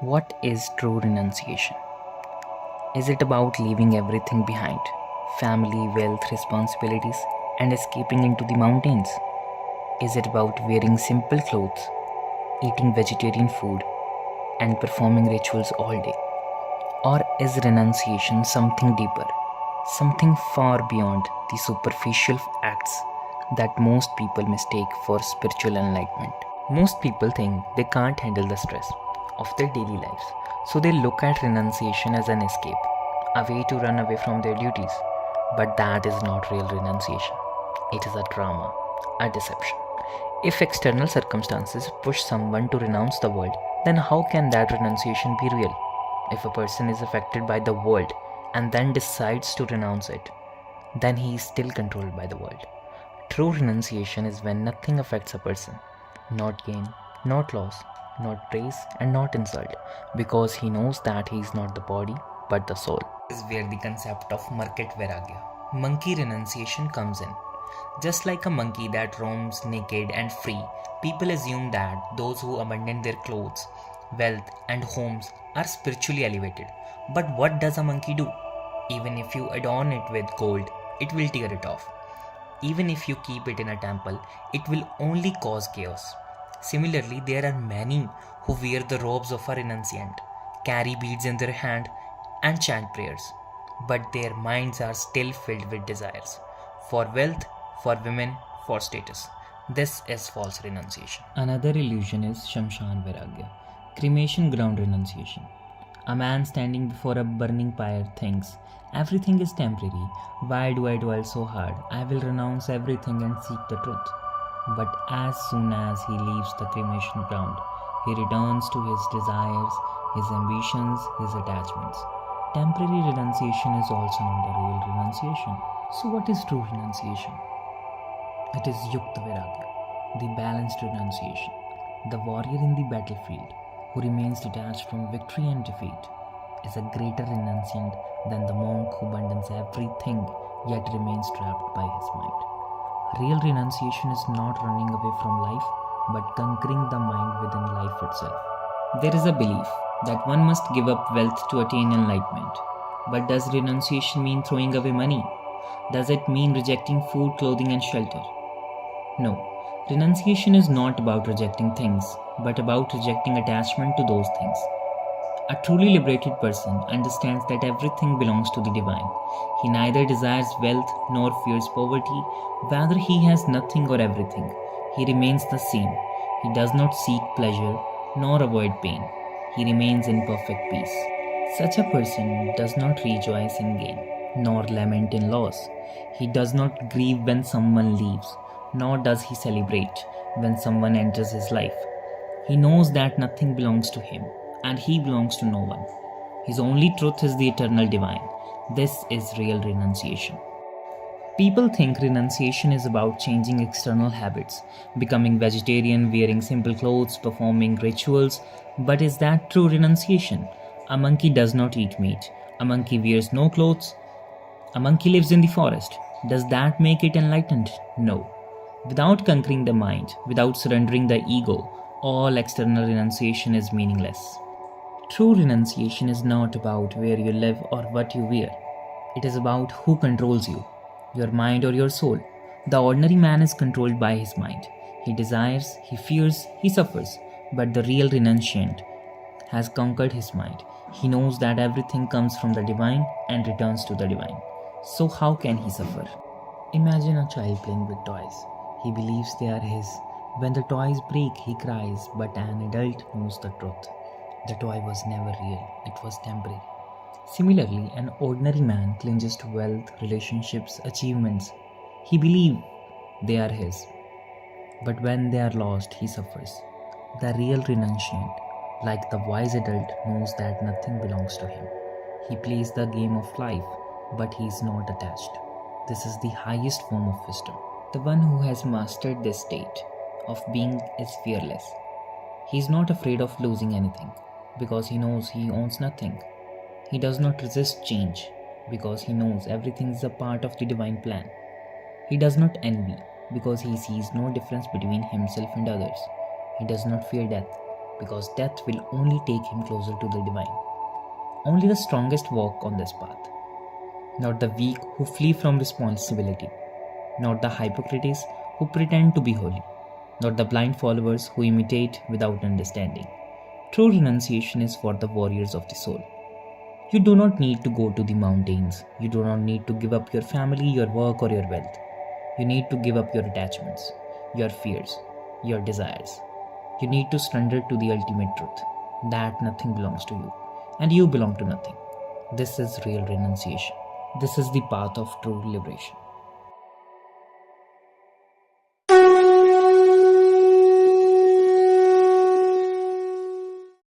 What is true renunciation? Is it about leaving everything behind? Family, wealth, responsibilities, and escaping into the mountains? Is it about wearing simple clothes, eating vegetarian food, and performing rituals all day? Or is renunciation something deeper, something far beyond the superficial acts that most people mistake for spiritual enlightenment? Most people think they can't handle the stress of their daily lives, so they look at renunciation as an escape, a way to run away from their duties. But that is not real renunciation. It is a drama, a deception. If external circumstances push someone to renounce the world, then how can that renunciation be real? If a person is affected by the world and then decides to renounce it, then he is still controlled by the world. True renunciation is when nothing affects a person, not gain, not loss, not praise, and not insult, because he knows that he is not the body but the soul. This is where the concept of Markat vairagya, monkey renunciation, comes in. Just like a monkey that roams naked and free, people assume that those who abandon their clothes, wealth, and homes are spiritually elevated. But what does a monkey do? Even if you adorn it with gold, it will tear it off. Even if you keep it in a temple, it will only cause chaos. Similarly, there are many who wear the robes of a renunciant, carry beads in their hand, and chant prayers, but their minds are still filled with desires for wealth, for women, for status. This is false renunciation. Another illusion is Shamshan vairagya, cremation ground renunciation. A man standing before a burning pyre thinks, everything is temporary. Why do I toil so hard? I will renounce everything and seek the truth. But as soon as he leaves the cremation ground, he returns to his desires, his ambitions, his attachments. Temporary renunciation is also not a real renunciation. So, what is true renunciation? It is Yukta Vairagya, the balanced renunciation, the warrior in the battlefield who remains detached from victory and defeat, is a greater renunciant than the monk who abandons everything yet remains trapped by his mind. Real renunciation is not running away from life but conquering the mind within life itself. There is a belief that one must give up wealth to attain enlightenment. But does renunciation mean throwing away money? Does it mean rejecting food, clothing, and shelter? No. Renunciation is not about rejecting things, but about rejecting attachment to those things. A truly liberated person understands that everything belongs to the divine. He neither desires wealth nor fears poverty, whether he has nothing or everything. He remains the same. He does not seek pleasure nor avoid pain. He remains in perfect peace. Such a person does not rejoice in gain, nor lament in loss. He does not grieve when someone leaves, nor does he celebrate when someone enters his life. He knows that nothing belongs to him, and he belongs to no one. His only truth is the eternal divine. This is real renunciation. People think renunciation is about changing external habits, becoming vegetarian, wearing simple clothes, performing rituals. But is that true renunciation? A monkey does not eat meat. A monkey wears no clothes. A monkey lives in the forest. Does that make it enlightened? No. Without conquering the mind, without surrendering the ego, all external renunciation is meaningless. True renunciation is not about where you live or what you wear. It is about who controls you, your mind or your soul. The ordinary man is controlled by his mind. He desires, he fears, he suffers. But the real renunciant has conquered his mind. He knows that everything comes from the divine and returns to the divine. So how can he suffer? Imagine a child playing with toys. He believes they are his. When the toys break, he cries, but an adult knows the truth. The toy was never real, it was temporary. Similarly, an ordinary man clings to wealth, relationships, achievements. He believes they are his. But when they are lost, he suffers. The real renunciant, like the wise adult, knows that nothing belongs to him. He plays the game of life, but he is not attached. This is the highest form of wisdom. The one who has mastered this state of being is fearless. He is not afraid of losing anything because he knows he owns nothing. He does not resist change because he knows everything is a part of the divine plan. He does not envy because he sees no difference between himself and others. He does not fear death because death will only take him closer to the divine. Only the strongest walk on this path, not the weak who flee from responsibility, not the hypocrites who pretend to be holy, not the blind followers who imitate without understanding. True renunciation is for the warriors of the soul. You do not need to go to the mountains. You do not need to give up your family, your work, or your wealth. You need to give up your attachments, your fears, your desires. You need to surrender to the ultimate truth that nothing belongs to you and you belong to nothing. This is real renunciation. This is the path of true liberation.